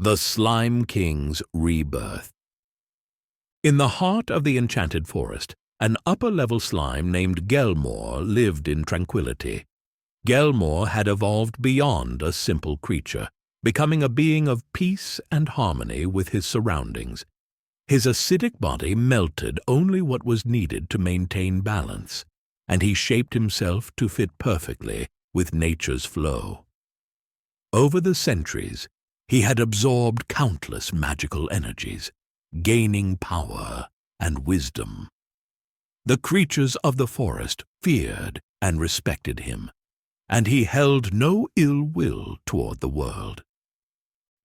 The Slime King's Rebirth. In the heart of the enchanted forest, an upper-level slime named Gelmor lived in tranquility. Gelmor had evolved beyond a simple creature, becoming a being of peace and harmony with his surroundings. His acidic body melted only what was needed to maintain balance, and he shaped himself to fit perfectly with nature's flow. Over the centuries, he had absorbed countless magical energies, gaining power and wisdom. The creatures of the forest feared and respected him, and he held no ill will toward the world.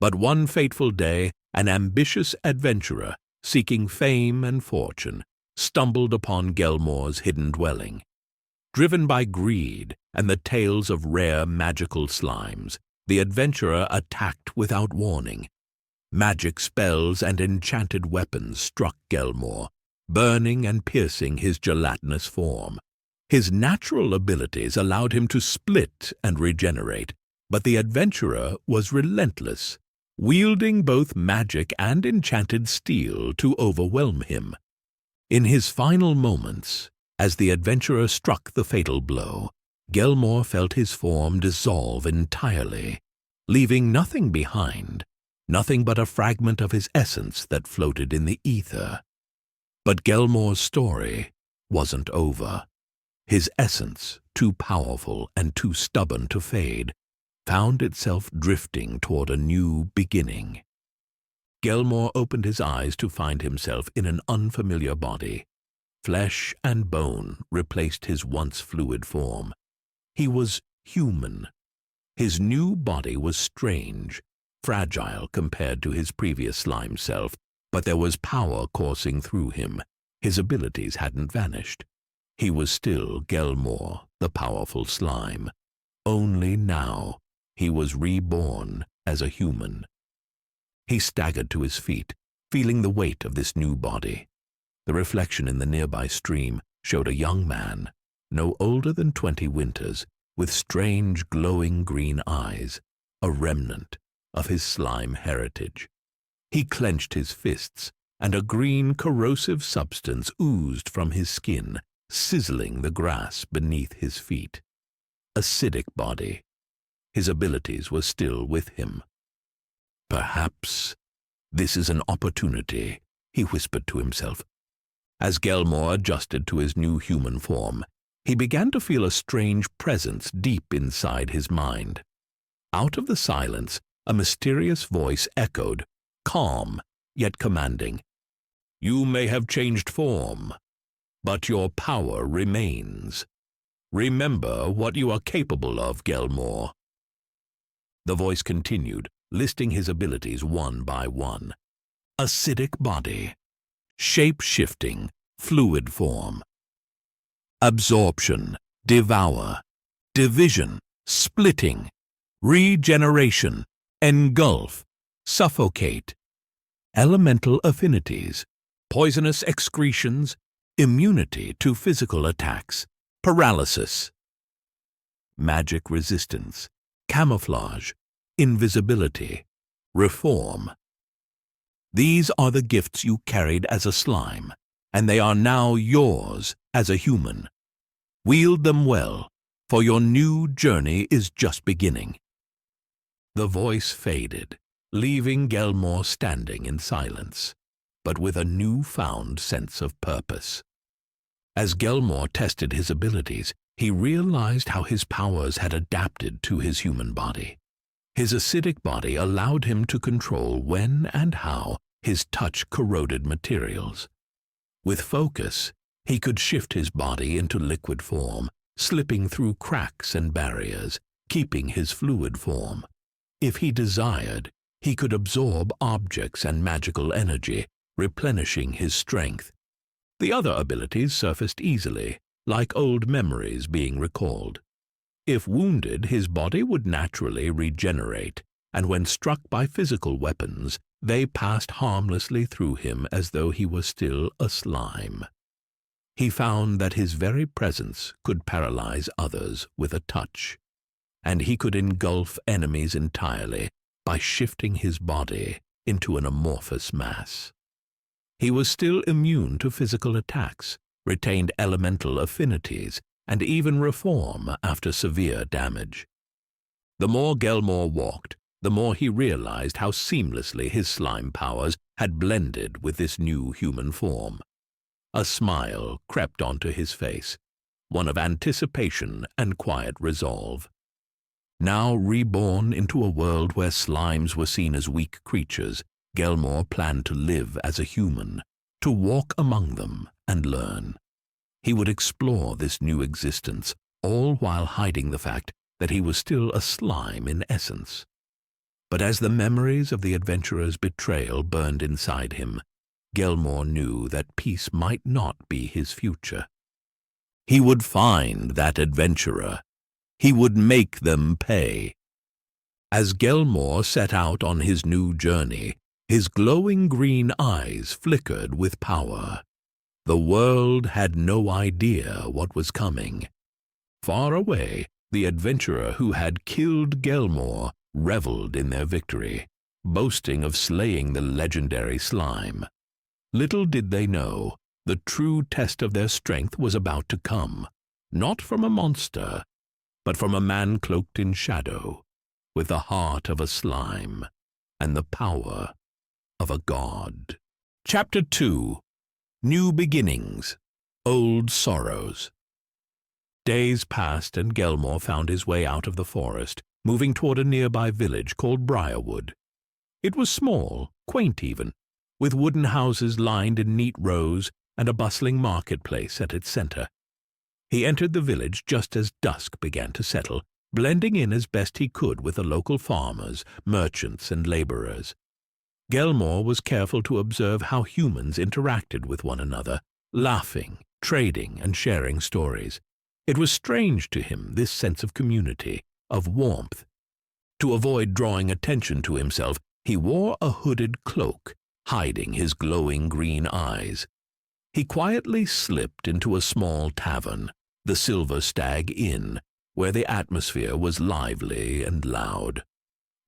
But one fateful day, an ambitious adventurer seeking fame and fortune stumbled upon Gelmor's hidden dwelling. Driven by greed and the tales of rare magical slimes, the adventurer attacked without warning. Magic spells and enchanted weapons struck Gelmor, burning and piercing his gelatinous form. His natural abilities allowed him to split and regenerate, but the adventurer was relentless, wielding both magic and enchanted steel to overwhelm him. In his final moments, as the adventurer struck the fatal blow, Gelmor felt his form dissolve entirely, leaving nothing behind, nothing but a fragment of his essence that floated in the ether. But Gelmor's story wasn't over. His essence, too powerful and too stubborn to fade, found itself drifting toward a new beginning. Gelmor opened his eyes to find himself in an unfamiliar body. Flesh and bone replaced his once fluid form. He was human. His new body was strange, fragile compared to his previous slime self, but there was power coursing through him. His abilities hadn't vanished. He was still Gelmor, the powerful slime. Only now he was reborn as a human. He staggered to his feet, feeling the weight of this new body. The reflection in the nearby stream showed a young man, no older than 20 winters, with strange glowing green eyes, a remnant of his slime heritage. He clenched his fists, and a green corrosive substance oozed from his skin, sizzling the grass beneath his feet. Acidic body. His abilities were still with him. Perhaps this is an opportunity, he whispered to himself. As Gelmor adjusted to his new human form, he began to feel a strange presence deep inside his mind. Out of the silence, a mysterious voice echoed, calm yet commanding. "You may have changed form, but your power remains. Remember what you are capable of, Gelmor." The voice continued, listing his abilities one by one. Acidic body, shape-shifting, fluid form. Absorption, devour, division, splitting, regeneration, engulf, suffocate. Elemental affinities, poisonous excretions, immunity to physical attacks, paralysis. Magic resistance, camouflage, invisibility, reform. These are the gifts you carried as a slime, and they are now yours as a human. Wield them well, for your new journey is just beginning. The voice faded, leaving Gelmor standing in silence, but with a newfound sense of purpose. As Gelmor tested his abilities, he realized how his powers had adapted to his human body. His acidic body allowed him to control when and how his touch corroded materials. With focus, he could shift his body into liquid form, slipping through cracks and barriers, keeping his fluid form. If he desired, he could absorb objects and magical energy, replenishing his strength. The other abilities surfaced easily, like old memories being recalled. If wounded, his body would naturally regenerate, and when struck by physical weapons, they passed harmlessly through him as though he was still a slime. He found that his very presence could paralyze others with a touch, and he could engulf enemies entirely, by shifting his body into an amorphous mass. He was still immune to physical attacks, retained elemental affinities, and even reform after severe damage. The more Gelmor walked, the more he realized how seamlessly his slime powers had blended with this new human form. A smile crept onto his face, one of anticipation and quiet resolve. Now reborn into a world where slimes were seen as weak creatures, Gelmor planned to live as a human, to walk among them and learn. He would explore this new existence, all while hiding the fact that he was still a slime in essence. But as the memories of the adventurer's betrayal burned inside him, Gelmor knew that peace might not be his future. He would find that adventurer. He would make them pay. As Gelmor set out on his new journey, his glowing green eyes flickered with power. The world had no idea what was coming. Far away, the adventurer who had killed Gelmor reveled in their victory, boasting of slaying the legendary slime. Little did they know, the true test of their strength was about to come, not from a monster, but from a man cloaked in shadow, with the heart of a slime and the power of a god. Chapter 2. New Beginnings, Old Sorrows. Days passed and Gelmor found his way out of the forest, moving toward a nearby village called Briarwood. It was small, quaint even, with wooden houses lined in neat rows and a bustling marketplace at its center. He entered the village just as dusk began to settle, blending in as best he could with the local farmers, merchants, and laborers. Gelmor was careful to observe how humans interacted with one another, laughing, trading, and sharing stories. It was strange to him, this sense of community, of warmth. To avoid drawing attention to himself, he wore a hooded cloak, hiding his glowing green eyes. He quietly slipped into a small tavern, the Silver Stag Inn, where the atmosphere was lively and loud.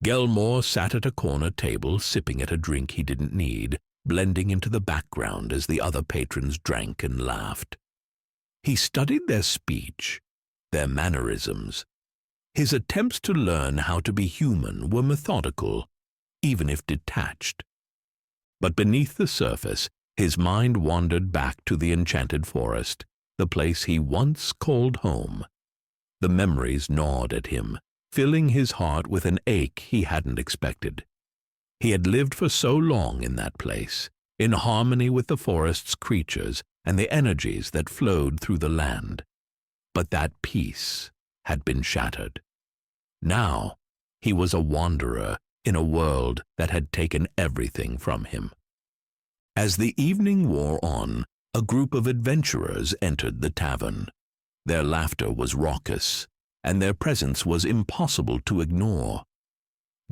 Gelmor sat at a corner table, sipping at a drink he didn't need, blending into the background as the other patrons drank and laughed. He studied their speech, their mannerisms. His attempts to learn how to be human were methodical, even if detached. But beneath the surface, his mind wandered back to the enchanted forest, the place he once called home. The memories gnawed at him, filling his heart with an ache he hadn't expected. He had lived for so long in that place, in harmony with the forest's creatures and the energies that flowed through the land. But that peace had been shattered. Now he was a wanderer in a world that had taken everything from him. As the evening wore on, a group of adventurers entered the tavern. Their laughter was raucous, and their presence was impossible to ignore.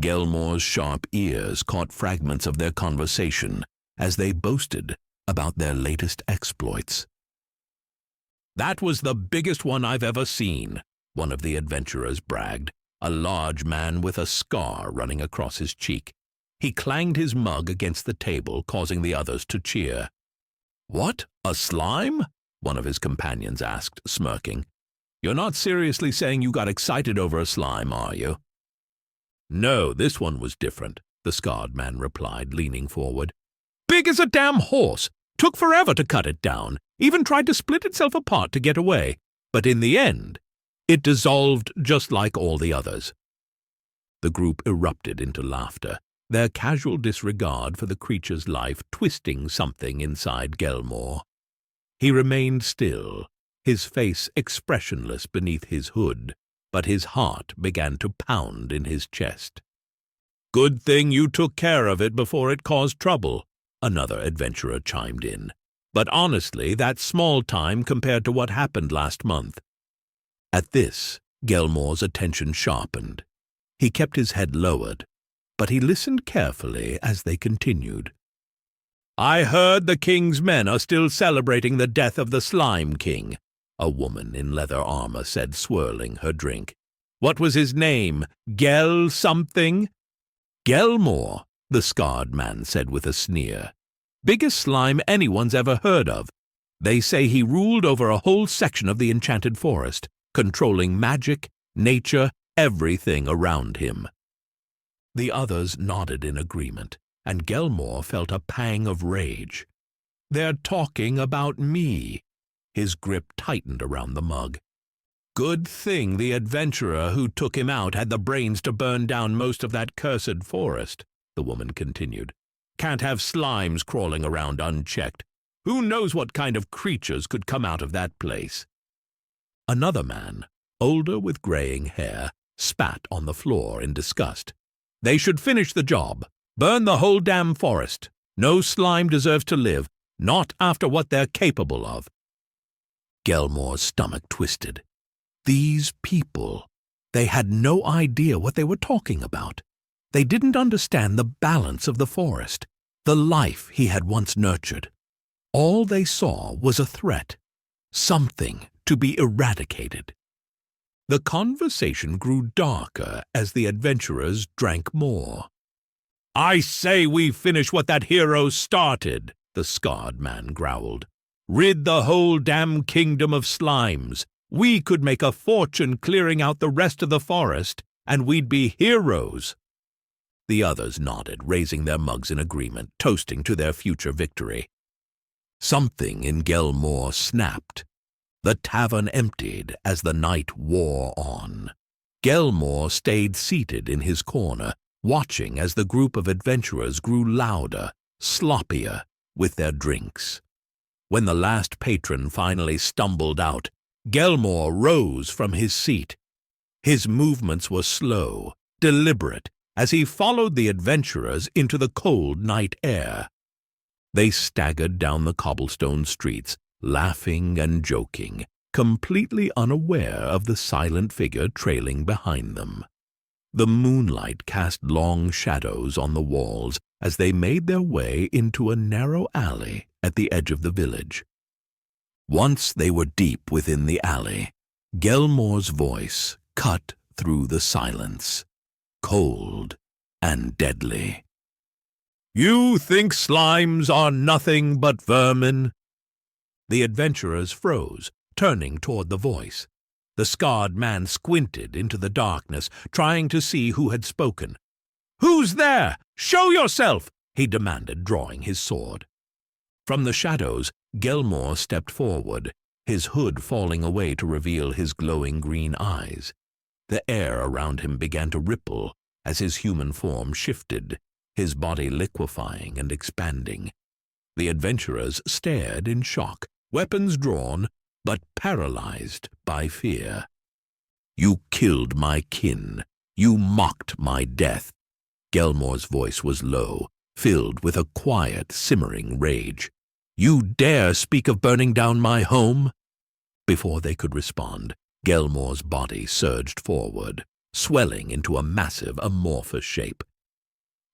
Gelmor's sharp ears caught fragments of their conversation as they boasted about their latest exploits. "That was the biggest one I've ever seen," one of the adventurers bragged, a large man with a scar running across his cheek. He clanged his mug against the table, causing the others to cheer. "What, a slime?" one of his companions asked, smirking. "You're not seriously saying you got excited over a slime, are you?" "No, this one was different," the scarred man replied, leaning forward. "Big as a damn horse. Took forever to cut it down. Even tried to split itself apart to get away. But in the end, it dissolved just like all the others." The group erupted into laughter, their casual disregard for the creature's life twisting something inside Gelmor. He remained still, his face expressionless beneath his hood, but his heart began to pound in his chest. "Good thing you took care of it before it caused trouble," another adventurer chimed in. "But honestly, that's small time compared to what happened last month." At this, Gelmor's attention sharpened. He kept his head lowered, but he listened carefully as they continued. "I heard the king's men are still celebrating the death of the Slime King," a woman in leather armor said, swirling her drink. "What was his name? Gel something?" "Gelmor," the scarred man said with a sneer. "Biggest slime anyone's ever heard of. They say he ruled over a whole section of the enchanted forest, controlling magic, nature, everything around him." The others nodded in agreement, and Gelmor felt a pang of rage. "They're talking about me." His grip tightened around the mug. "Good thing the adventurer who took him out had the brains to burn down most of that cursed forest," the woman continued. "Can't have slimes crawling around unchecked. Who knows what kind of creatures could come out of that place?" Another man, older with graying hair, spat on the floor in disgust. "They should finish the job. Burn the whole damn forest. No slime deserves to live, not after what they're capable of." Gelmor's stomach twisted. These people, they had no idea what they were talking about. They didn't understand the balance of the forest, the life he had once nurtured. All they saw was a threat, something to be eradicated. The conversation grew darker as the adventurers drank more. "I say we finish what that hero started," the scarred man growled. "Rid the whole damn kingdom of slimes. We could make a fortune clearing out the rest of the forest, and we'd be heroes." The others nodded, raising their mugs in agreement, toasting to their future victory. Something in Gelmor snapped. The tavern emptied as the night wore on. Gelmor stayed seated in his corner, watching as the group of adventurers grew louder, sloppier with their drinks. When the last patron finally stumbled out, Gelmor rose from his seat. His movements were slow, deliberate, as he followed the adventurers into the cold night air. They staggered down the cobblestone streets, laughing and joking, completely unaware of the silent figure trailing behind them. The moonlight cast long shadows on the walls as they made their way into a narrow alley at the edge of the village. Once they were deep within the alley, Gelmor's voice cut through the silence, cold and deadly. "You think slimes are nothing but vermin?" The adventurers froze, turning toward the voice. The scarred man squinted into the darkness, trying to see who had spoken. "Who's there? Show yourself!" he demanded, drawing his sword. From the shadows, Gelmor stepped forward, his hood falling away to reveal his glowing green eyes. The air around him began to ripple as his human form shifted, his body liquefying and expanding. The adventurers stared in shock, weapons drawn, but paralyzed by fear. "You killed my kin. You mocked my death." Gelmor's voice was low, filled with a quiet, simmering rage. "You dare speak of burning down my home?" Before they could respond, Gelmor's body surged forward, swelling into a massive, amorphous shape.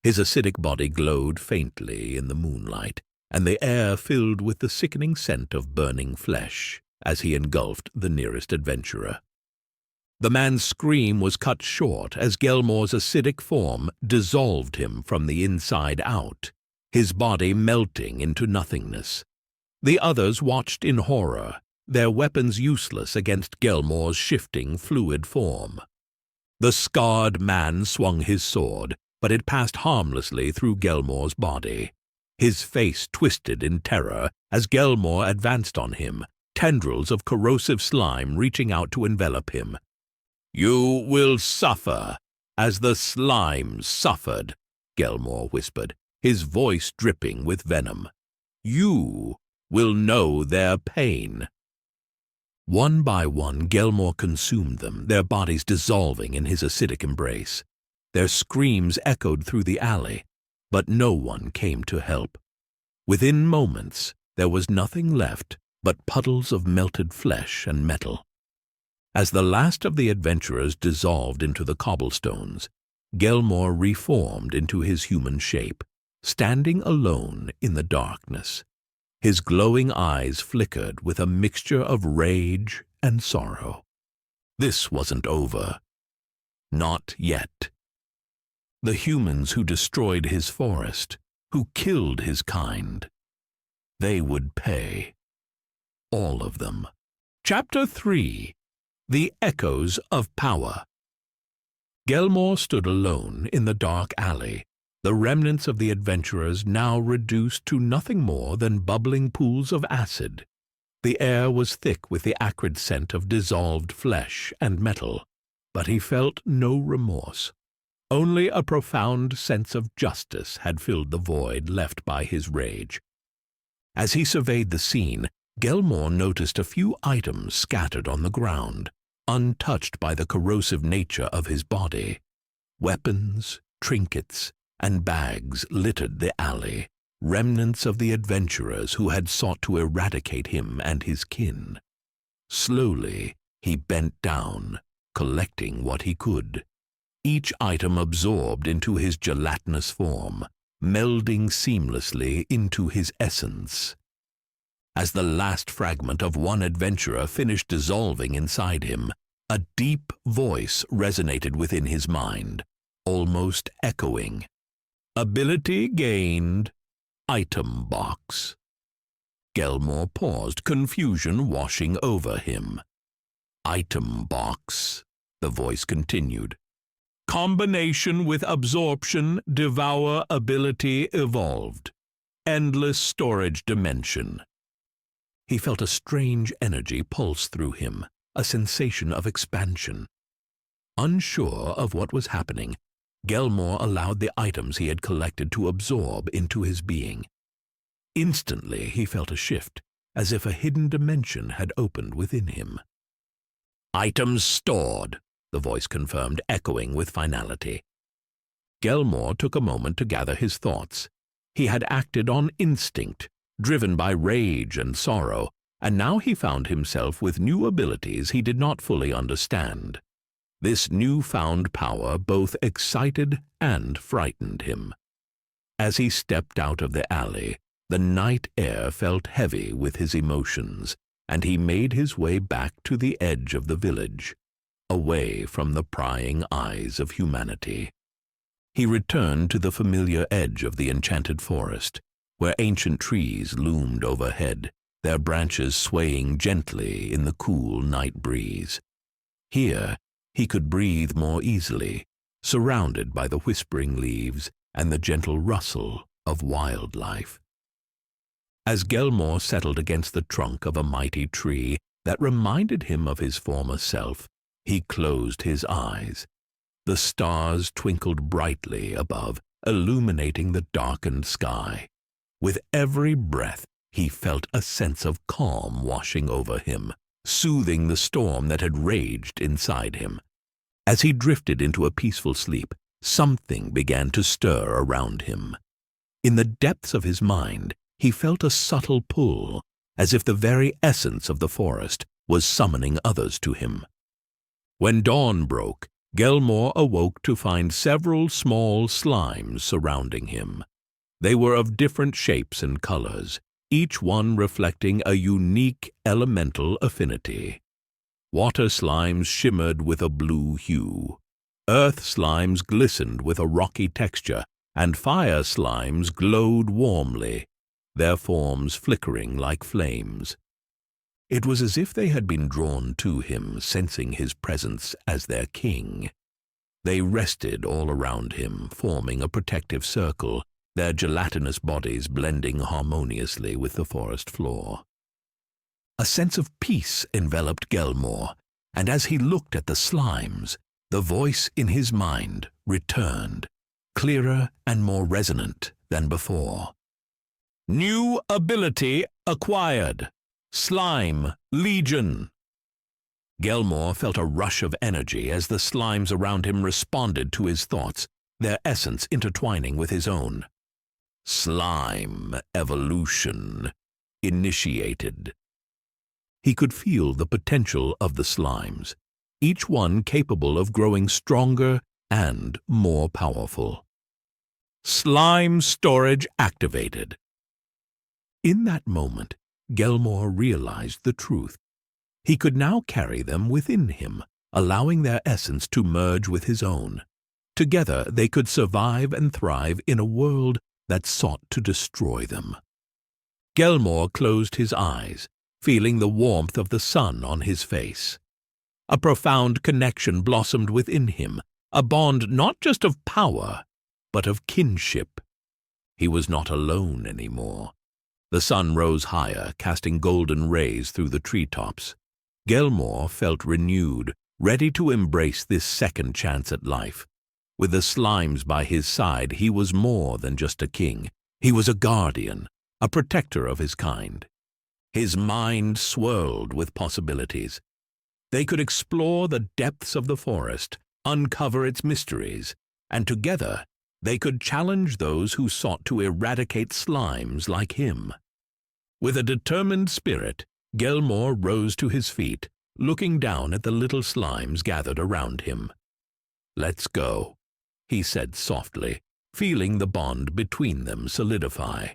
His acidic body glowed faintly in the moonlight, and the air filled with the sickening scent of burning flesh as he engulfed the nearest adventurer. The man's scream was cut short as Gelmor's acidic form dissolved him from the inside out, his body melting into nothingness. The others watched in horror, their weapons useless against Gelmor's shifting, fluid form. The scarred man swung his sword, but it passed harmlessly through Gelmor's body. His face twisted in terror as Gelmor advanced on him, tendrils of corrosive slime reaching out to envelop him. "You will suffer, as the slimes suffered," Gelmor whispered, his voice dripping with venom. "You will know their pain." One by one, Gelmor consumed them, their bodies dissolving in his acidic embrace. Their screams echoed through the alley, but no one came to help. Within moments, there was nothing left but puddles of melted flesh and metal. As the last of the adventurers dissolved into the cobblestones, Gelmor reformed into his human shape, standing alone in the darkness. His glowing eyes flickered with a mixture of rage and sorrow. This wasn't over. Not yet. The humans who destroyed his forest, who killed his kind. They would pay. All of them. Chapter 3. The Echoes of Power. Gelmor stood alone in the dark alley, the remnants of the adventurers now reduced to nothing more than bubbling pools of acid. The air was thick with the acrid scent of dissolved flesh and metal, but he felt no remorse. Only a profound sense of justice had filled the void left by his rage. As he surveyed the scene, Gelmor noticed a few items scattered on the ground, untouched by the corrosive nature of his body. Weapons, trinkets, and bags littered the alley, remnants of the adventurers who had sought to eradicate him and his kin. Slowly, he bent down, collecting what he could. Each item absorbed into his gelatinous form, melding seamlessly into his essence. As the last fragment of one adventurer finished dissolving inside him, a deep voice resonated within his mind, almost echoing. Ability gained. Item box. Gelmor paused, confusion washing over him. Item box, the voice continued. Combination with absorption, devour ability evolved. Endless storage dimension. He felt a strange energy pulse through him, a sensation of expansion. Unsure of what was happening, Gelmor allowed the items he had collected to absorb into his being. Instantly he felt a shift, as if a hidden dimension had opened within him. Items stored, the voice confirmed, echoing with finality. Gelmor took a moment to gather his thoughts. He had acted on instinct, driven by rage and sorrow, and now he found himself with new abilities he did not fully understand. This newfound power both excited and frightened him. As he stepped out of the alley, the night air felt heavy with his emotions, and he made his way back to the edge of the village, away from the prying eyes of humanity. He returned to the familiar edge of the enchanted forest, where ancient trees loomed overhead, their branches swaying gently in the cool night breeze. Here, he could breathe more easily, surrounded by the whispering leaves and the gentle rustle of wildlife. As Gelmor settled against the trunk of a mighty tree that reminded him of his former self, he closed his eyes. The stars twinkled brightly above, illuminating the darkened sky. With every breath, he felt a sense of calm washing over him, soothing the storm that had raged inside him. As he drifted into a peaceful sleep, something began to stir around him. In the depths of his mind, he felt a subtle pull, as if the very essence of the forest was summoning others to him. When dawn broke, Gelmor awoke to find several small slimes surrounding him. They were of different shapes and colors, each one reflecting a unique elemental affinity. Water slimes shimmered with a blue hue. Earth slimes glistened with a rocky texture, and fire slimes glowed warmly, their forms flickering like flames. It was as if they had been drawn to him, sensing his presence as their king. They rested all around him, forming a protective circle, their gelatinous bodies blending harmoniously with the forest floor. A sense of peace enveloped Gelmor, and as he looked at the slimes, the voice in his mind returned, clearer and more resonant than before. New ability acquired. Slime Legion. Gelmor felt a rush of energy as the slimes around him responded to his thoughts, their essence intertwining with his own. Slime evolution initiated. He could feel the potential of the slimes, each one capable of growing stronger and more powerful. Slime storage activated. In that moment, Gelmor realized the truth. He could now carry them within him, allowing their essence to merge with his own. Together they could survive and thrive in a world that sought to destroy them. Gelmor closed his eyes, feeling the warmth of the sun on his face. A profound connection blossomed within him, a bond not just of power, but of kinship. He was not alone anymore. The sun rose higher, casting golden rays through the treetops. Gelmor felt renewed, ready to embrace this second chance at life. With the slimes by his side, he was more than just a king. He was a guardian, a protector of his kind. His mind swirled with possibilities. They could explore the depths of the forest, uncover its mysteries, and together they could challenge those who sought to eradicate slimes like him. With a determined spirit, Gelmor rose to his feet, looking down at the little slimes gathered around him. "Let's go," he said softly, feeling the bond between them solidify.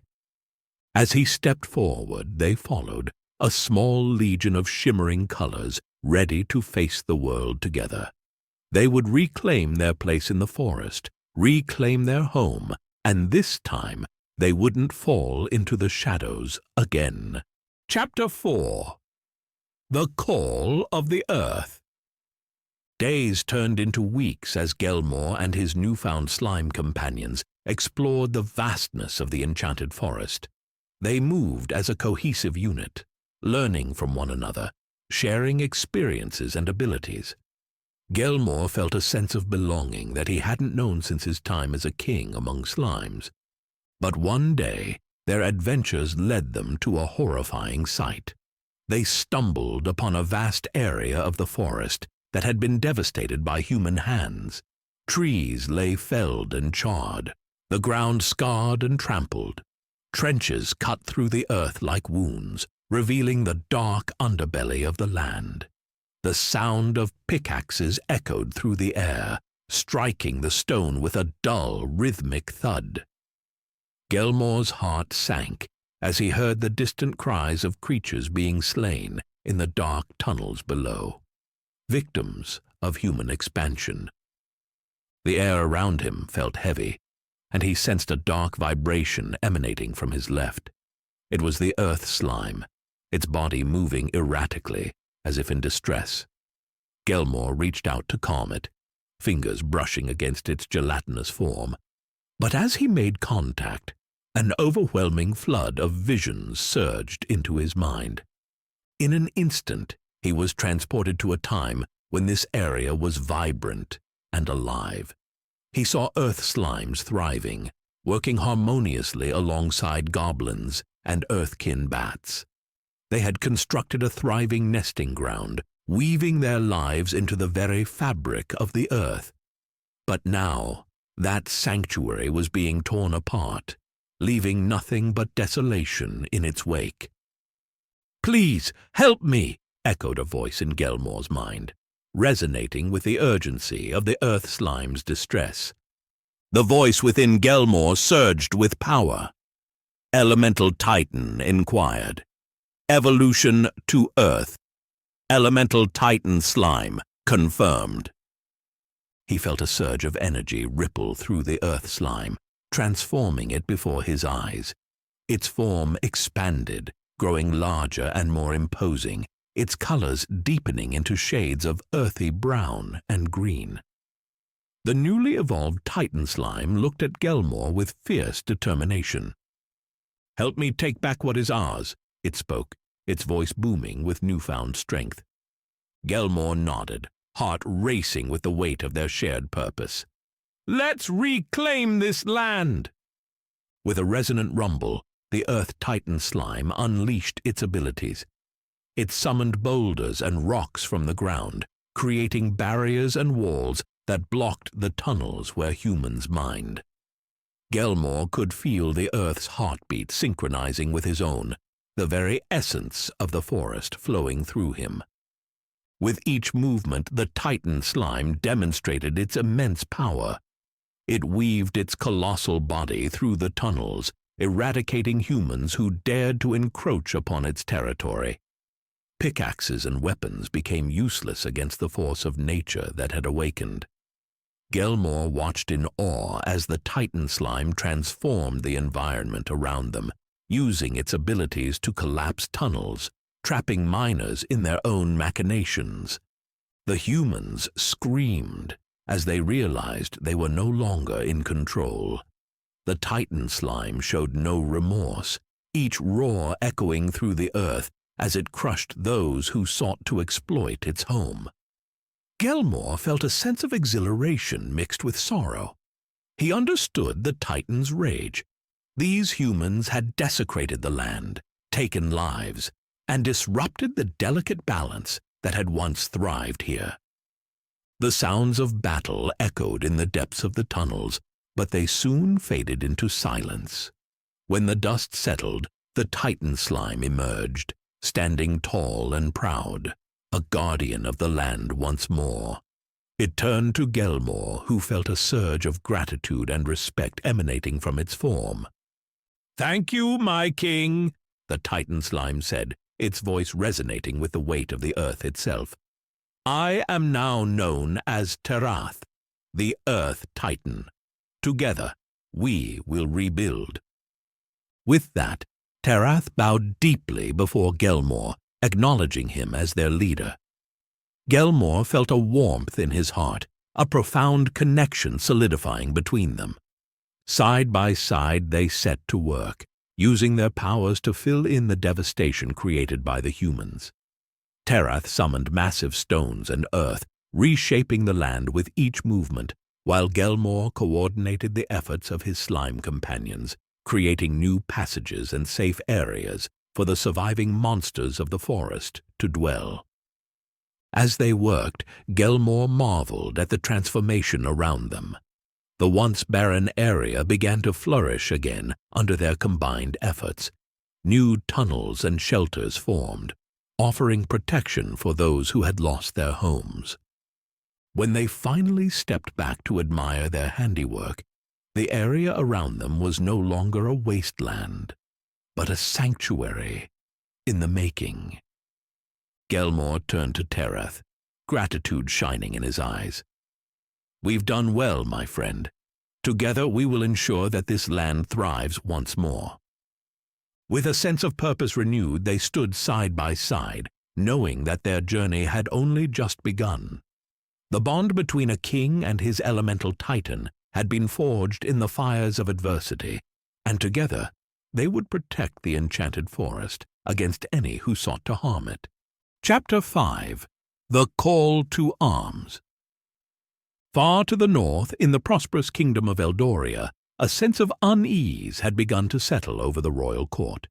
As he stepped forward, they followed, a small legion of shimmering colors, ready to face the world together. They would reclaim their place in the forest, reclaim their home, and this time they wouldn't fall into the shadows again. Chapter 4. The Call of the Earth. Days turned into weeks as Gelmor and his newfound slime companions explored the vastness of the enchanted forest. They moved as a cohesive unit, learning from one another, sharing experiences and abilities. Gelmor felt a sense of belonging that he hadn't known since his time as a king among slimes. But one day, their adventures led them to a horrifying sight. They stumbled upon a vast area of the forest that had been devastated by human hands. Trees lay felled and charred, the ground scarred and trampled. Trenches cut through the earth like wounds, revealing the dark underbelly of the land. The sound of pickaxes echoed through the air, striking the stone with a dull, rhythmic thud. Gelmor's heart sank as he heard the distant cries of creatures being slain in the dark tunnels below, victims of human expansion. The air around him felt heavy, and he sensed a dark vibration emanating from his left. It was the earth slime, its body moving erratically, as if in distress. Gelmor reached out to calm it, fingers brushing against its gelatinous form. But as he made contact, an overwhelming flood of visions surged into his mind. In an instant, he was transported to a time when this area was vibrant and alive. He saw earth slimes thriving, working harmoniously alongside goblins and earthkin bats. They had constructed a thriving nesting ground, weaving their lives into the very fabric of the earth. But now, that sanctuary was being torn apart, leaving nothing but desolation in its wake. "Please, help me!" echoed a voice in Gelmor's mind, resonating with the urgency of the earth slime's distress. The voice within Gelmor surged with power. Elemental Titan inquired. Evolution to Earth. Elemental Titan slime confirmed. He felt a surge of energy ripple through the earth slime, transforming it before his eyes. Its form expanded, growing larger and more imposing, its colors deepening into shades of earthy brown and green. The newly evolved Titan slime looked at Gelmor with fierce determination. "Help me take back what is ours," it spoke, its voice booming with newfound strength. Gelmor nodded, heart racing with the weight of their shared purpose. "Let's reclaim this land!" With a resonant rumble, the Earth Titan slime unleashed its abilities. It summoned boulders and rocks from the ground, creating barriers and walls that blocked the tunnels where humans mined. Gelmor could feel the Earth's heartbeat synchronizing with his own, the very essence of the forest flowing through him. With each movement, the Titan slime demonstrated its immense power. It weaved its colossal body through the tunnels, eradicating humans who dared to encroach upon its territory. Pickaxes and weapons became useless against the force of nature that had awakened. Gelmor watched in awe as the Titan slime transformed the environment around them, using its abilities to collapse tunnels, trapping miners in their own machinations. The humans screamed as they realized they were no longer in control. The Titan slime showed no remorse, each roar echoing through the earth as it crushed those who sought to exploit its home. Gelmor felt a sense of exhilaration mixed with sorrow. He understood the Titan's rage. These humans had desecrated the land, taken lives, and disrupted the delicate balance that had once thrived here. The sounds of battle echoed in the depths of the tunnels, but they soon faded into silence. When the dust settled, the Titan slime emerged, standing tall and proud, a guardian of the land once more. It turned to Gelmor, who felt a surge of gratitude and respect emanating from its form. "Thank you, my king," the Titan slime said, its voice resonating with the weight of the earth itself. "I am now known as Terath, the Earth Titan. Together, we will rebuild." With that, Terath bowed deeply before Gelmor, acknowledging him as their leader. Gelmor felt a warmth in his heart, a profound connection solidifying between them. Side by side they set to work, using their powers to fill in the devastation created by the humans. Terath summoned massive stones and earth, reshaping the land with each movement, while Gelmor coordinated the efforts of his slime companions, creating new passages and safe areas for the surviving monsters of the forest to dwell. As they worked, Gelmor marveled at the transformation around them. The once barren area began to flourish again under their combined efforts. New tunnels and shelters formed, offering protection for those who had lost their homes. When they finally stepped back to admire their handiwork, the area around them was no longer a wasteland, but a sanctuary in the making. Gelmor turned to Terath, gratitude shining in his eyes. "We've done well, my friend. Together we will ensure that this land thrives once more." With a sense of purpose renewed, they stood side by side, knowing that their journey had only just begun. The bond between a king and his elemental titan had been forged in the fires of adversity, and together they would protect the enchanted forest against any who sought to harm it. Chapter 5. The Call to Arms. Far to the north, in the prosperous kingdom of Eldoria, a sense of unease had begun to settle over the royal court.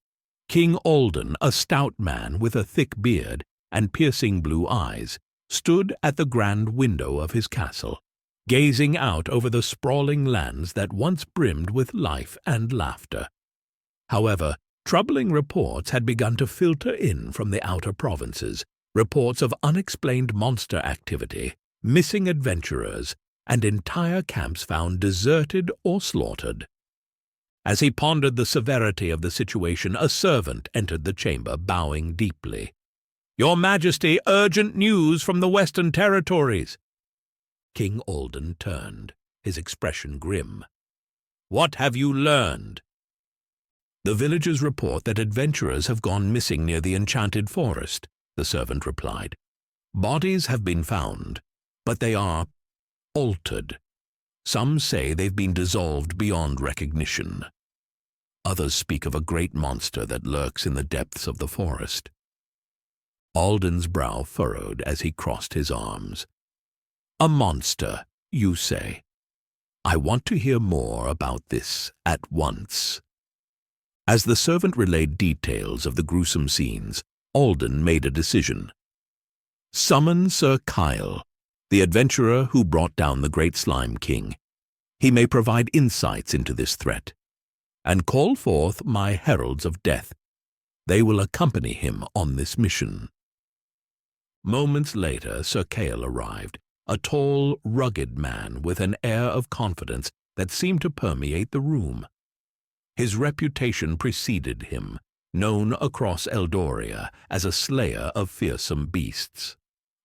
King Alden, a stout man with a thick beard and piercing blue eyes, stood at the grand window of his castle, gazing out over the sprawling lands that once brimmed with life and laughter. However, troubling reports had begun to filter in from the outer provinces, reports of unexplained monster activity, missing adventurers, and entire camps found deserted or slaughtered. As he pondered the severity of the situation, a servant entered the chamber, bowing deeply. "Your Majesty, urgent news from the Western Territories." King Alden turned, his expression grim. "What have you learned?" "The villagers report that adventurers have gone missing near the enchanted forest," the servant replied. "Bodies have been found, but they are altered. Some say they've been dissolved beyond recognition. Others speak of a great monster that lurks in the depths of the forest." Alden's brow furrowed as he crossed his arms. "A monster, you say? I want to hear more about this at once." As the servant relayed details of the gruesome scenes, Alden made a decision. "Summon Sir Kyle, the adventurer who brought down the great Slime King. He may provide insights into this threat. And call forth my heralds of death. They will accompany him on this mission." Moments later, Sir Kyle arrived, a tall, rugged man with an air of confidence that seemed to permeate the room. His reputation preceded him, known across Eldoria as a slayer of fearsome beasts.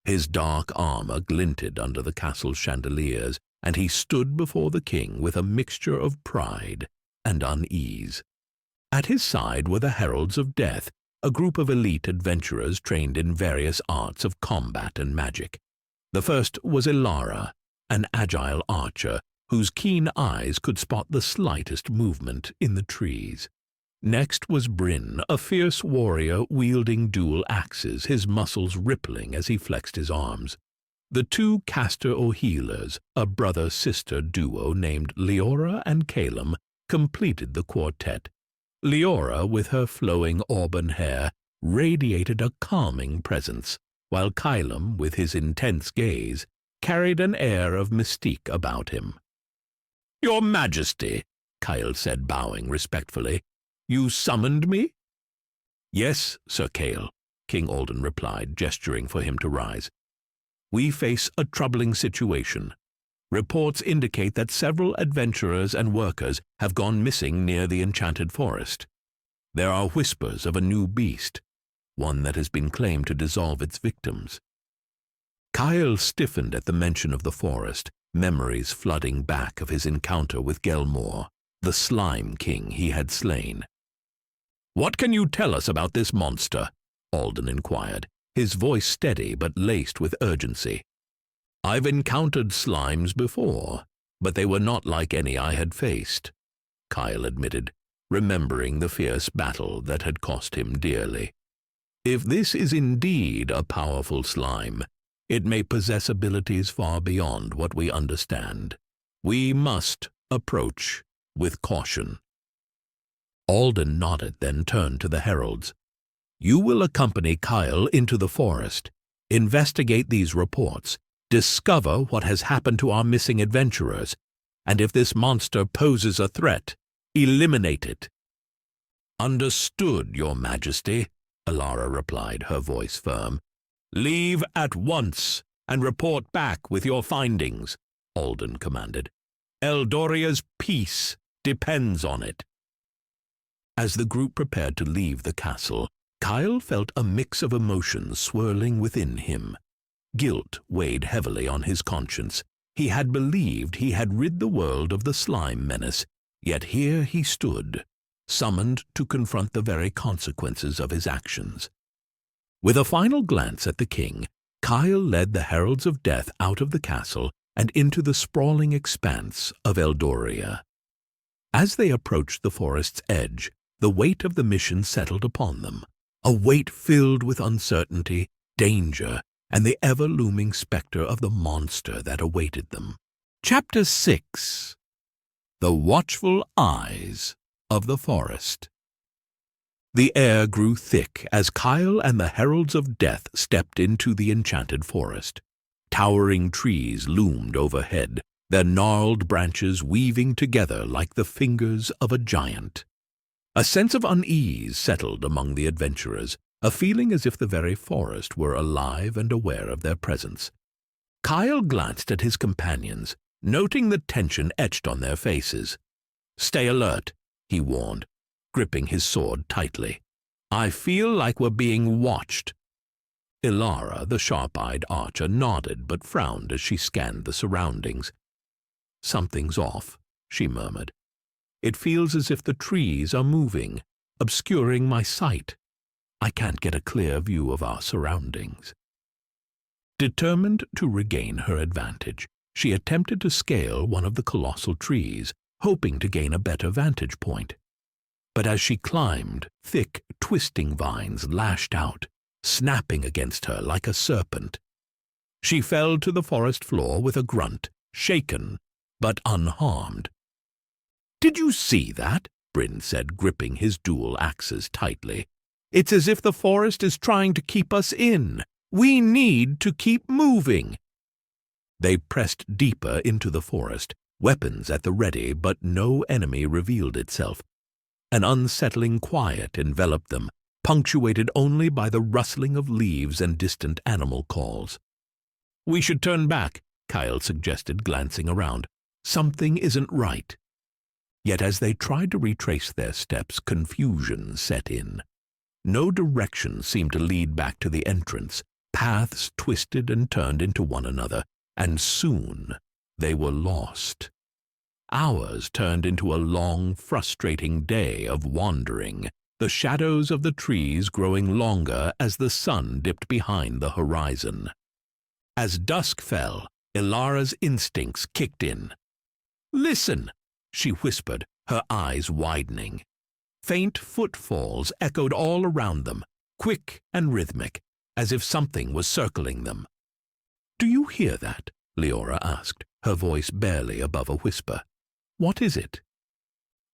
His dark armor glinted under the castle's chandeliers, and he stood before the king with a mixture of pride and unease. At his side were the heralds of death, a group of elite adventurers trained in various arts of combat and magic. The first was Elara, an agile archer whose keen eyes could spot the slightest movement in the trees. Next was Bryn, a fierce warrior wielding dual axes, his muscles rippling as he flexed his arms. The two caster or healers, a brother-sister duo named Leora and Calum, completed the quartet. Leora, with her flowing auburn hair, radiated a calming presence, while Calum, with his intense gaze, carried an air of mystique about him. "Your Majesty," Kyle said, bowing respectfully, "you summoned me?" "Yes, Sir Kale," King Alden replied, gesturing for him to rise. "We face a troubling situation. Reports indicate that several adventurers and workers have gone missing near the Enchanted Forest. There are whispers of a new beast, one that has been claimed to dissolve its victims." Kyle stiffened at the mention of the forest, memories flooding back of his encounter with Gelmor, the slime king he had slain. "What can you tell us about this monster?" Alden inquired, his voice steady but laced with urgency. "I've encountered slimes before, but they were not like any I had faced," Kyle admitted, remembering the fierce battle that had cost him dearly. "If this is indeed a powerful slime, it may possess abilities far beyond what we understand. We must approach with caution." Alden nodded, then turned to the heralds. "You will accompany Kyle into the forest, investigate these reports, discover what has happened to our missing adventurers, and if this monster poses a threat, eliminate it." "Understood, Your Majesty," Elara replied, her voice firm. "Leave at once and report back with your findings," Alden commanded. "Eldoria's peace depends on it." As the group prepared to leave the castle, Kyle felt a mix of emotions swirling within him. Guilt weighed heavily on his conscience. He had believed he had rid the world of the slime menace, yet here he stood, summoned to confront the very consequences of his actions. With a final glance at the king, Kyle led the heralds of death out of the castle and into the sprawling expanse of Eldoria. As they approached the forest's edge, the weight of the mission settled upon them, a weight filled with uncertainty, danger, and the ever-looming specter of the monster that awaited them. Chapter 6. The Watchful Eyes of the Forest. The air grew thick as Kyle and the heralds of death stepped into the enchanted forest. Towering trees loomed overhead, their gnarled branches weaving together like the fingers of a giant. A sense of unease settled among the adventurers, a feeling as if the very forest were alive and aware of their presence. Kyle glanced at his companions, noting the tension etched on their faces. "Stay alert," he warned, gripping his sword tightly. "I feel like we're being watched." Elara, the sharp-eyed archer, nodded but frowned as she scanned the surroundings. "Something's off," she murmured. "It feels as if the trees are moving, obscuring my sight. I can't get a clear view of our surroundings." Determined to regain her advantage, she attempted to scale one of the colossal trees, hoping to gain a better vantage point. But as she climbed, thick, twisting vines lashed out, snapping against her like a serpent. She fell to the forest floor with a grunt, shaken but unharmed. "Did you see that?" Bryn said, gripping his dual axes tightly. "It's as if the forest is trying to keep us in. We need to keep moving." They pressed deeper into the forest, weapons at the ready, but no enemy revealed itself. An unsettling quiet enveloped them, punctuated only by the rustling of leaves and distant animal calls. "We should turn back," Kyle suggested, glancing around. "Something isn't right." Yet as they tried to retrace their steps, confusion set in. No direction seemed to lead back to the entrance. Paths twisted and turned into one another, and soon they were lost. Hours turned into a long, frustrating day of wandering, the shadows of the trees growing longer as the sun dipped behind the horizon. As dusk fell, Ilara's instincts kicked in. "Listen," she whispered, her eyes widening. Faint footfalls echoed all around them, quick and rhythmic, as if something was circling them. "Do you hear that?" Leora asked, her voice barely above a whisper. "What is it?"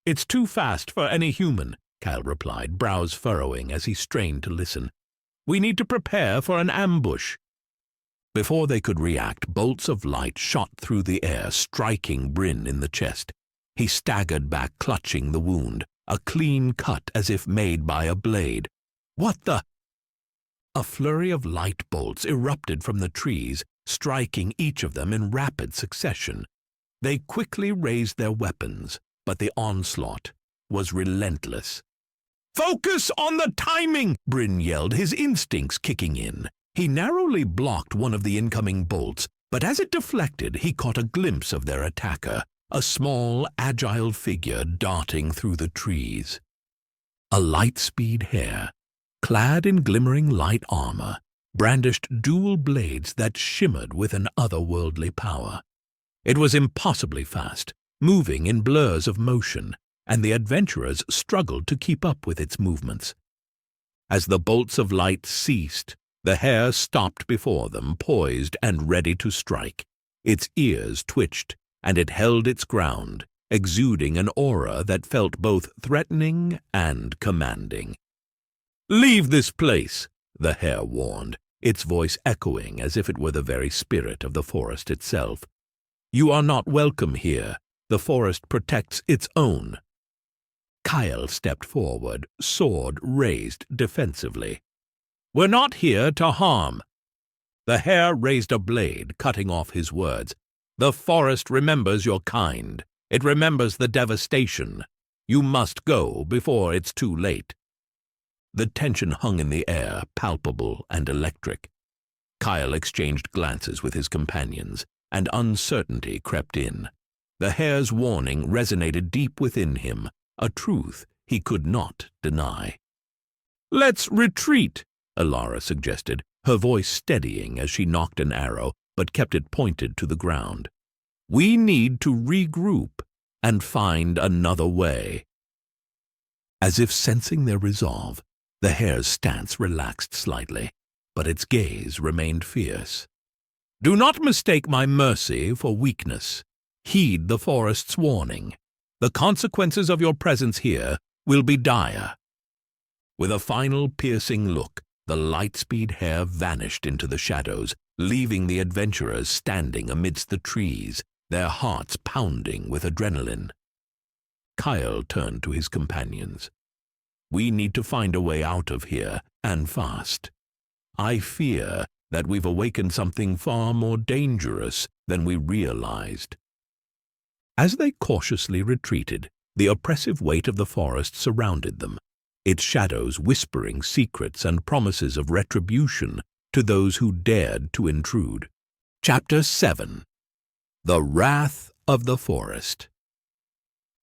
"It's too fast for any human," Kyle replied, brows furrowing as he strained to listen. "We need to prepare for an ambush." Before they could react, bolts of light shot through the air, striking Bryn in the chest. He staggered back, clutching the wound, a clean cut as if made by a blade. "What the—" A flurry of light bolts erupted from the trees, striking each of them in rapid succession. They quickly raised their weapons, but the onslaught was relentless. "Focus on the timing!" Bryn yelled, his instincts kicking in. He narrowly blocked one of the incoming bolts, but as it deflected, he caught a glimpse of their attacker, a small, agile figure darting through the trees. A light-speed hare, clad in glimmering light armor, brandished dual blades that shimmered with an otherworldly power. It was impossibly fast, moving in blurs of motion, and the adventurers struggled to keep up with its movements. As the bolts of light ceased, the hare stopped before them, poised and ready to strike. Its ears twitched, and it held its ground, exuding an aura that felt both threatening and commanding. "Leave this place," the hare warned, its voice echoing as if it were the very spirit of the forest itself. "You are not welcome here. The forest protects its own." Kyle stepped forward, sword raised defensively. "We're not here to harm." The hare raised a blade, cutting off his words. "The forest remembers your kind. It remembers the devastation. You must go before it's too late." The tension hung in the air, palpable and electric. Kyle exchanged glances with his companions, and uncertainty crept in. The hare's warning resonated deep within him, a truth he could not deny. "Let's retreat," Ilara suggested, her voice steadying as she nocked an arrow but kept it pointed to the ground. "We need to regroup and find another way." As if sensing their resolve, the hare's stance relaxed slightly, but its gaze remained fierce. "Do not mistake my mercy for weakness. Heed the forest's warning. The consequences of your presence here will be dire." With a final piercing look, the light-speed hare vanished into the shadows, leaving the adventurers standing amidst the trees, their hearts pounding with adrenaline. Kyle turned to his companions. "We need to find a way out of here, and fast. I fear that we've awakened something far more dangerous than we realized." As they cautiously retreated, the oppressive weight of the forest surrounded them, its shadows whispering secrets and promises of retribution to those who dared to intrude. Chapter 7. The Wrath of the Forest.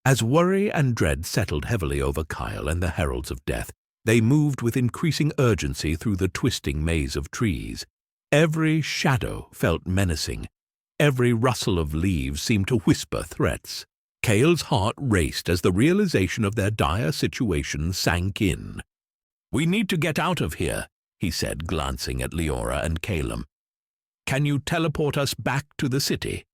As worry and dread settled heavily over Kyle and the heralds of death, they moved with increasing urgency through the twisting maze of trees. Every shadow felt menacing. Every rustle of leaves seemed to whisper threats. Kale's heart raced as the realization of their dire situation sank in. "We need to get out of here," he said, glancing at Leora and Calum. "Can you teleport us back to the city?"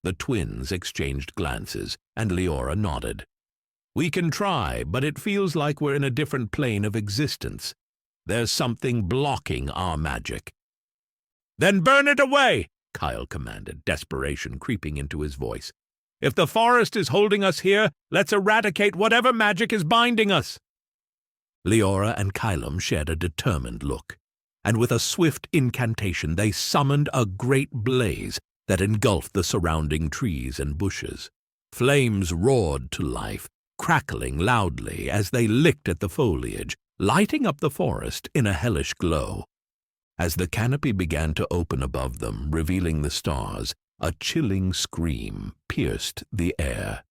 The twins exchanged glances, and Leora nodded. "We can try, but it feels like we're in a different plane of existence. There's something blocking our magic." "Then burn it away!" Kyle commanded, desperation creeping into his voice. "If the forest is holding us here, let's eradicate whatever magic is binding us." Leora and Kylum shared a determined look, and with a swift incantation they summoned a great blaze that engulfed the surrounding trees and bushes. Flames roared to life, crackling loudly as they licked at the foliage, lighting up the forest in a hellish glow. As the canopy began to open above them, revealing the stars, A chilling scream pierced the air.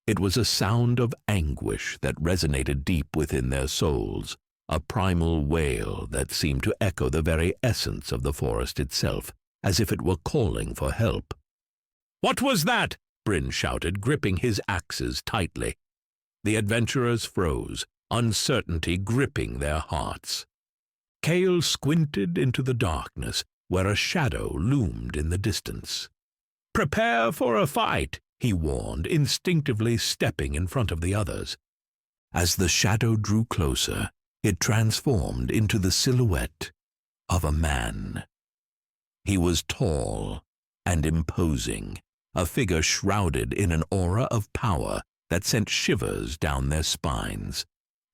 It was a sound of anguish that resonated deep within their souls, a primal wail that seemed to echo the very essence of the forest itself, as if it were calling for help. "What was that?" Bryn shouted, gripping his axes tightly. The adventurers froze, uncertainty gripping their hearts. Cale squinted into the darkness, where a shadow loomed in the distance. "Prepare for a fight," he warned, instinctively stepping in front of the others. As the shadow drew closer, it transformed into the silhouette of a man. He was tall and imposing, a figure shrouded in an aura of power that sent shivers down their spines.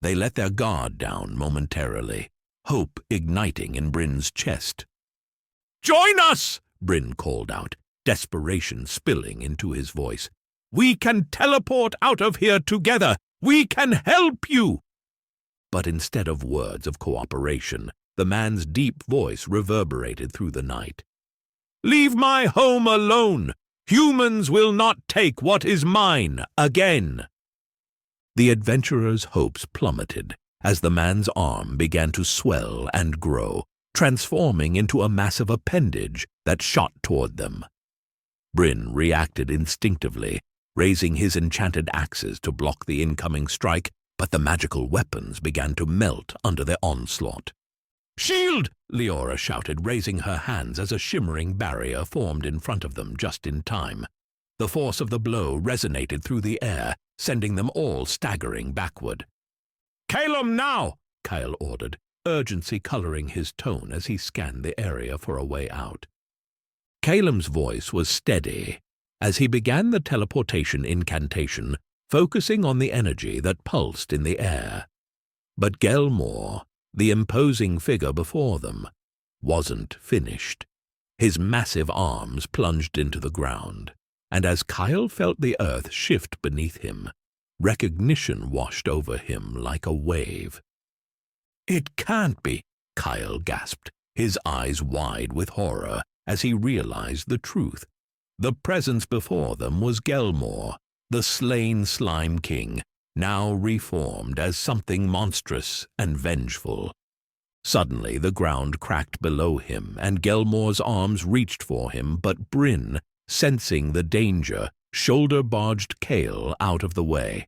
They let their guard down momentarily, hope igniting in Bryn's chest. "Join us!" Bryn called out, desperation spilling into his voice. "We can teleport out of here together! We can help you!" But instead of words of cooperation, the man's deep voice reverberated through the night. "Leave my home alone! Humans will not take what is mine again!" The adventurers' hopes plummeted as the man's arm began to swell and grow, transforming into a massive appendage that shot toward them. Bryn reacted instinctively, raising his enchanted axes to block the incoming strike, but the magical weapons began to melt under their onslaught. "Shield!" Leora shouted, raising her hands as a shimmering barrier formed in front of them just in time. The force of the blow resonated through the air, sending them all staggering backward. "Calum now!" Kyle ordered, urgency coloring his tone as he scanned the area for a way out. Calum's voice was steady as he began the teleportation incantation, focusing on the energy that pulsed in the air. But Gelmor, the imposing figure before them, wasn't finished. His massive arms plunged into the ground, and as Kyle felt the earth shift beneath him, recognition washed over him like a wave. "It can't be," Kyle gasped, his eyes wide with horror as he realized the truth. The presence before them was Gelmor, the slain Slime King, now reformed as something monstrous and vengeful. Suddenly the ground cracked below him, and Gelmor's arms reached for him, but Bryn, sensing the danger, shoulder-barged Cale out of the way.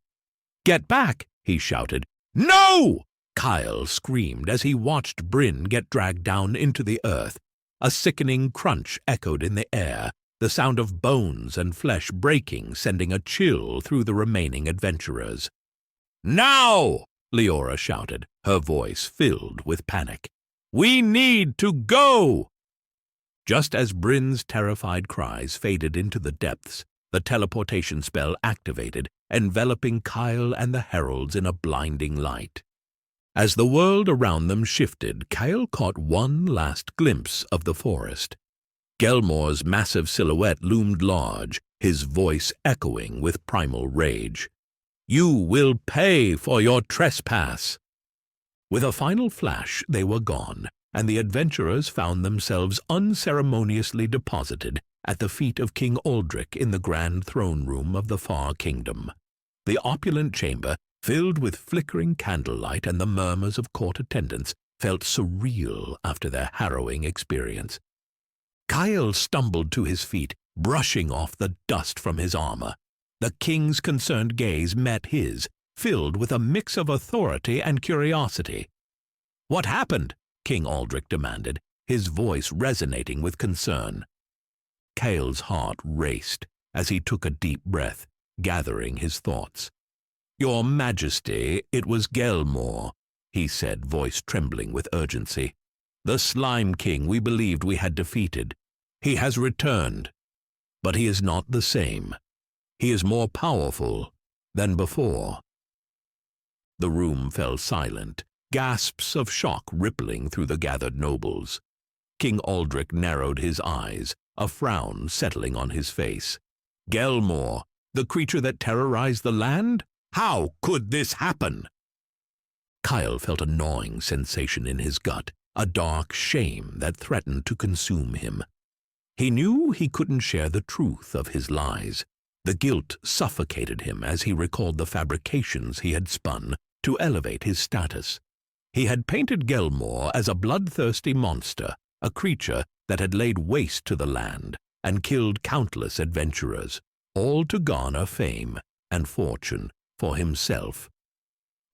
"Get back!" he shouted. "No!" Kyle screamed as he watched Bryn get dragged down into the earth. A sickening crunch echoed in the air, the sound of bones and flesh breaking sending a chill through the remaining adventurers. "Now!" Leora shouted, her voice filled with panic. "We need to go!" Just as Bryn's terrified cries faded into the depths, the teleportation spell activated, enveloping Kyle and the heralds in a blinding light. As the world around them shifted, Kyle caught one last glimpse of the forest. Gelmor's massive silhouette loomed large, his voice echoing with primal rage. "You will pay for your trespass!" With a final flash, they were gone, and the adventurers found themselves unceremoniously deposited at the feet of King Aldrich in the grand throne room of the Far Kingdom. The opulent chamber, filled with flickering candlelight and the murmurs of court attendants, felt surreal after their harrowing experience. Kyle stumbled to his feet, brushing off the dust from his armor. The king's concerned gaze met his, filled with a mix of authority and curiosity. "What happened?" King Aldrich demanded, his voice resonating with concern. Cale's heart raced as he took a deep breath, gathering his thoughts. "Your Majesty, it was Gelmor," he said, voice trembling with urgency. "The Slime King we believed we had defeated. He has returned, but he is not the same. He is more powerful than before." The room fell silent, gasps of shock rippling through the gathered nobles. King Aldrich narrowed his eyes, a frown settling on his face. "Gelmor, the creature that terrorized the land? How could this happen?" Kyle felt a gnawing sensation in his gut, a dark shame that threatened to consume him. He knew he couldn't share the truth of his lies. The guilt suffocated him as he recalled the fabrications he had spun to elevate his status. He had painted Gelmor as a bloodthirsty monster, a creature that had laid waste to the land and killed countless adventurers, all to garner fame and fortune for himself.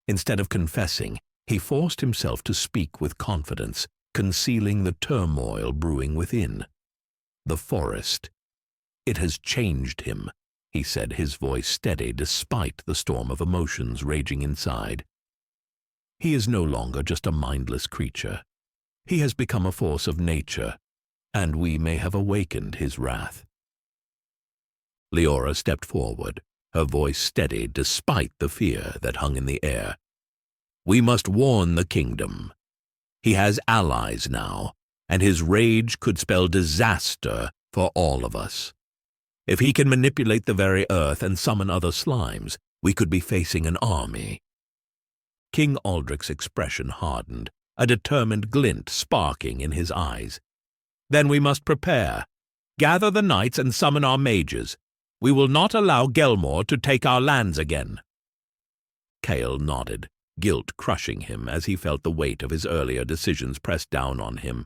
Instead of confessing, he forced himself to speak with confidence, concealing the turmoil brewing within. The forest. It has changed him, he said, his voice steady despite the storm of emotions raging inside. He is no longer just a mindless creature. He has become a force of nature, and we may have awakened his wrath. Leora stepped forward, her voice steady despite the fear that hung in the air. We must warn the kingdom. He has allies now, and his rage could spell disaster for all of us. If he can manipulate the very earth and summon other slimes, we could be facing an army. King Aldrich's expression hardened, a determined glint sparking in his eyes. Then we must prepare. Gather the knights and summon our mages. We will not allow Gelmor to take our lands again. Cale nodded, guilt crushing him as he felt the weight of his earlier decisions pressed down on him.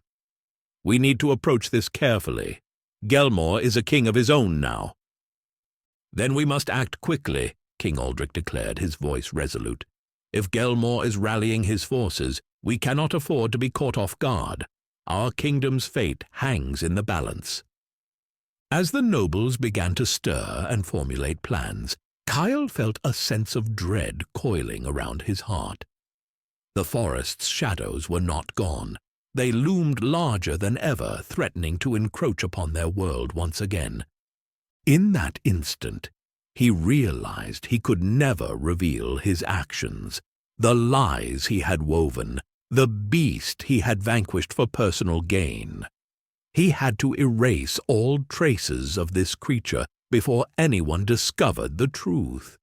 We need to approach this carefully. Gelmor is a king of his own now. Then we must act quickly, King Aldrich declared, his voice resolute. If Gelmor is rallying his forces, we cannot afford to be caught off guard. Our kingdom's fate hangs in the balance. As the nobles began to stir and formulate plans, Kyle felt a sense of dread coiling around his heart. The forest's shadows were not gone. They loomed larger than ever, threatening to encroach upon their world once again. In that instant, he realized he could never reveal his actions, the lies he had woven, the beast he had vanquished for personal gain. He had to erase all traces of this creature before anyone discovered the truth.